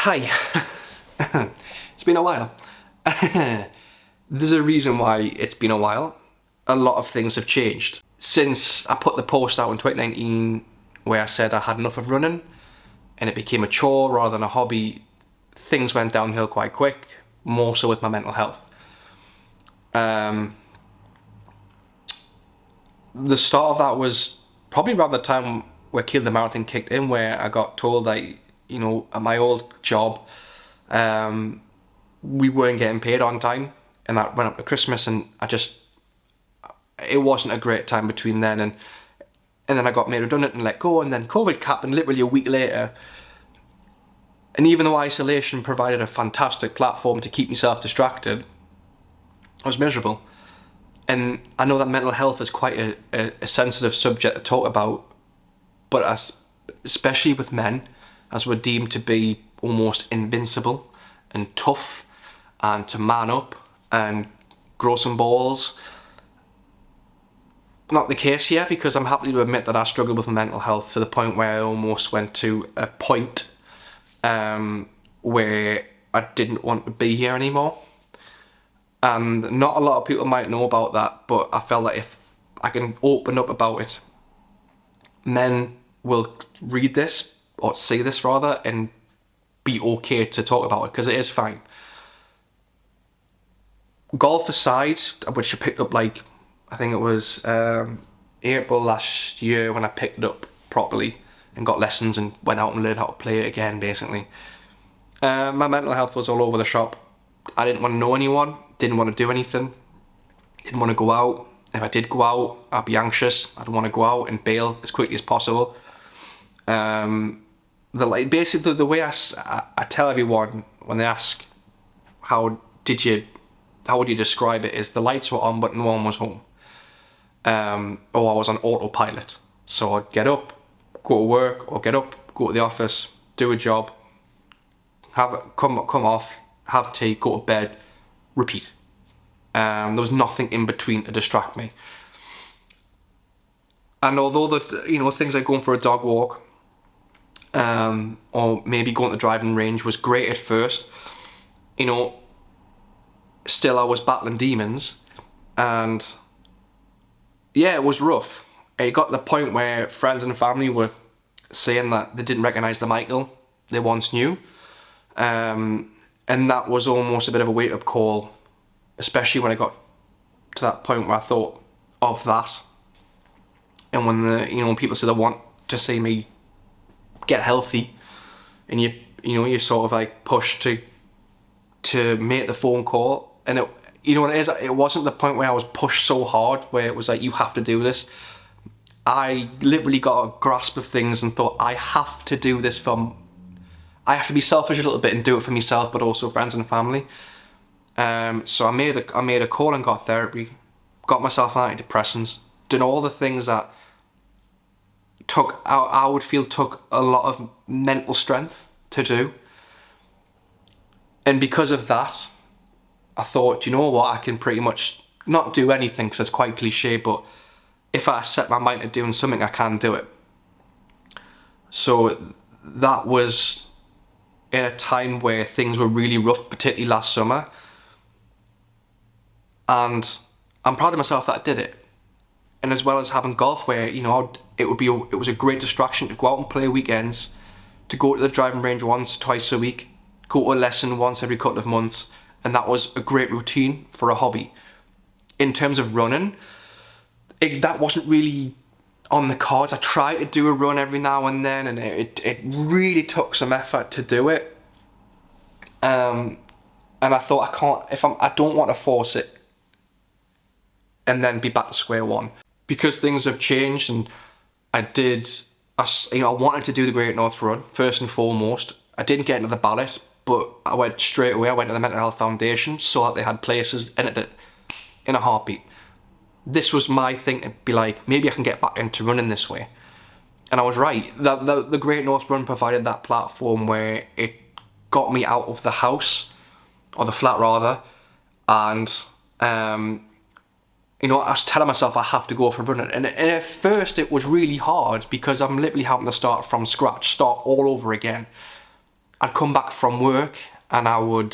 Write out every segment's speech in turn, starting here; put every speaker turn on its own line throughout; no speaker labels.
Hi. It's been a while. There's a reason why it's been a while. A lot of things have changed. Since I put the post out in 2019 where I said I had enough of running and it became a chore rather than a hobby, things went downhill quite quick, more so with my mental health. The start of that was probably around the time where Kill the Marathon kicked in, where I got told that, at my old job, we weren't getting paid on time, and that went up to Christmas, and it wasn't a great time between then and then I got made redundant and let go, and then COVID happened literally a week later. And even though isolation provided a fantastic platform to keep myself distracted, I was miserable. And I know that mental health is quite a sensitive subject to talk about, but especially with men, as we're deemed to be almost invincible and tough and to man up and grow some balls. Not the case here, because I'm happy to admit that I struggled with my mental health to the point where I almost went to a point where I didn't want to be here anymore. And not a lot of people might know about that, but I felt like if I can open up about it, men will read this, or see this rather, and be okay to talk about it, because it is fine. Golf aside, which I picked up I think it was April last year when I picked it up properly and got lessons and went out and learned how to play it again, basically. My mental health was all over the shop. I didn't want to know anyone, didn't want to do anything, didn't want to go out. If I did go out, I'd be anxious. I'd want to go out and bail as quickly as possible. Basically the way I tell everyone when they ask how would you describe it, is the lights were on but no one was home. Or I was on autopilot. So I'd get up, go to work, or get up, go to the office, do a job, come off, have tea, go to bed, repeat. There was nothing in between to distract me. And although things like going for a dog walk, or maybe going to the driving range was great at first, still I was battling demons, and yeah, it was rough. It got to the point where friends and family were saying that they didn't recognise the Michael they once knew. And that was almost a bit of a wake-up call, especially when I got to that point where I thought of that. And when people say they want to see me get healthy, and you're sort of like pushed to make the phone call, and it wasn't the point where I was pushed so hard where it was like, you have to do this. I literally got a grasp of things and thought, I have to do this I have to be selfish a little bit and do it for myself, but also friends and family. So I made a call and got therapy, got myself antidepressants, done all the things that I would feel took a lot of mental strength to do. And because of that, I thought, you know what, I can pretty much not do anything, because it's quite cliche, but if I set my mind to doing something, I can do it. So that was in a time where things were really rough, particularly last summer. And I'm proud of myself that I did it. And as well as having golf, where it was a great distraction to go out and play weekends, to go to the driving range once, twice a week, go to a lesson once every couple of months, and that was a great routine for a hobby. In terms of running, that wasn't really on the cards. I tried to do a run every now and then, and it really took some effort to do it. And I thought, I don't want to force it and then be back to square one, because things have changed. And I wanted to do the Great North Run first and foremost. I didn't get into the ballot, but I went straight away. I went to the Mental Health Foundation, saw that they had places in it in a heartbeat. This was my thing to be like, maybe I can get back into running this way. And I was right. The Great North Run provided that platform where it got me out of the house, or the flat rather, and I was telling myself I have to go for running. And at first it was really hard, because I'm literally having to start from scratch, start all over again. I'd come back from work and I'd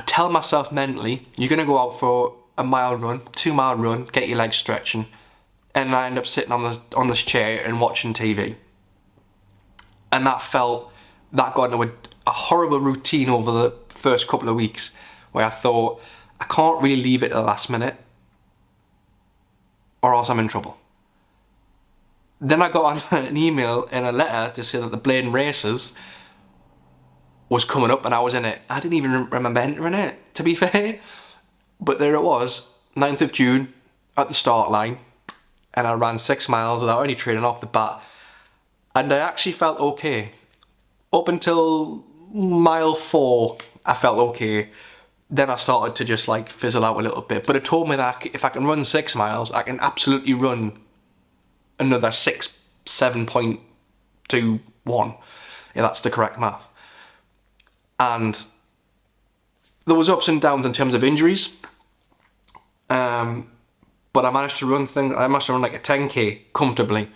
tell myself mentally, you're going to go out for a mile run, 2 mile run, get your legs stretching, and I end up sitting on this chair and watching TV. And that got into a horrible routine over the first couple of weeks where I thought, I can't really leave it at the last minute or else I'm in trouble. Then I got an email and a letter to say that the Bladen Races was coming up and I was in it. I didn't even remember entering it, to be fair. But there it was, 9th of June at the start line, and I ran 6 miles without any training off the bat. And I actually felt okay. Up until mile 4, I felt okay. Then I started to just like fizzle out a little bit. But it told me that if I can run 6 miles, I can absolutely run another 7.21. Yeah, that's the correct math. And there was ups and downs in terms of injuries. But I managed to run like a 10k comfortably.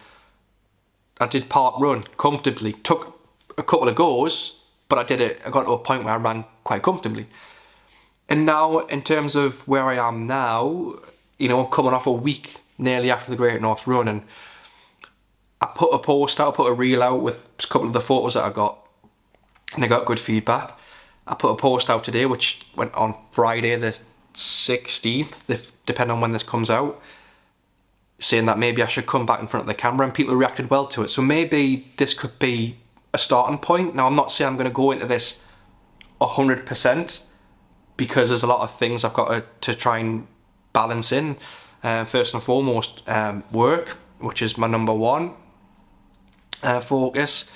I did park run comfortably. Took a couple of goes, but I did it. I got to a point where I ran quite comfortably. And now, in terms of where I am now, you know, I'm coming off a week nearly after the Great North Run, and I put a post out, I put a reel out with a couple of the photos that I got, and I got good feedback. I put a post out today, which went on Friday the 16th, depending on when this comes out, saying that maybe I should come back in front of the camera, and people reacted well to it. So maybe this could be a starting point. Now, I'm not saying I'm going to go into this 100%, because there's a lot of things I've got to try and balance in. First and foremost, work, which is my number one focus.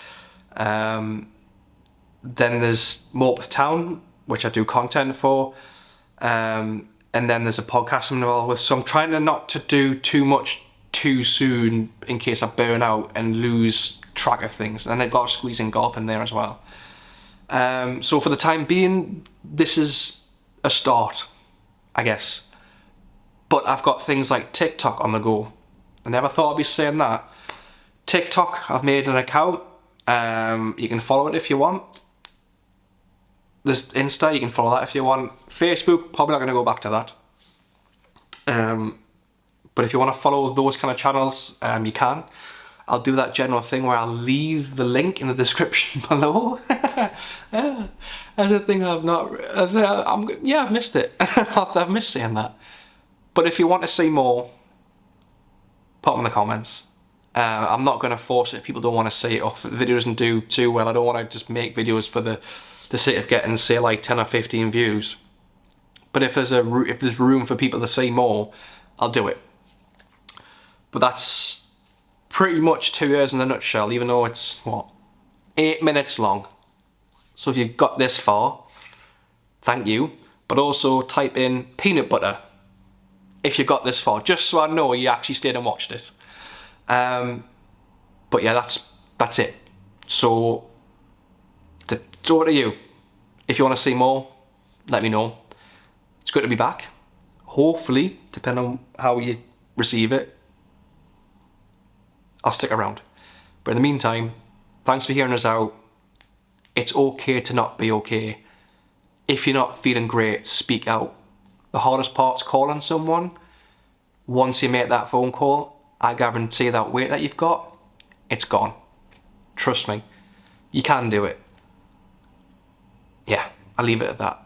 Then there's Morpeth Town, which I do content for. And then there's a podcast I'm involved with. So I'm trying not to do too much too soon in case I burn out and lose track of things. And I've got to squeeze in golf in there as well. So for the time being, this is a start, I guess. But I've got things like TikTok on the go. I never thought I'd be saying that. TikTok, I've made an account. You can follow it if you want. There's Insta, you can follow that if you want. Facebook, probably not going to go back to that. But if you want to follow those kind of channels, you can. I'll do that general thing where I'll leave the link in the description below. That's a thing I've missed it. I've missed saying that. But if you want to see more, put them in the comments. I'm not going to force it if people don't want to see it, or if the video doesn't do too well. I don't want to just make videos for the sake of getting, say, like 10 or 15 views. But if there's room for people to see more, I'll do it. But that's pretty much 2 years in a nutshell, even though it's, what, 8 minutes long. So if you've got this far, thank you. But also type in peanut butter if you got this far, just so I know you actually stayed and watched it. But yeah, that's it. So it's over to you. If you want to see more, let me know. It's good to be back. Hopefully, depending on how you receive it, I'll stick around. But in the meantime, thanks for hearing us out. It's okay to not be okay. If you're not feeling great, speak out. The hardest part's calling someone. Once you make that phone call, I guarantee that weight that you've got, it's gone. Trust me, you can do it. Yeah, I'll leave it at that.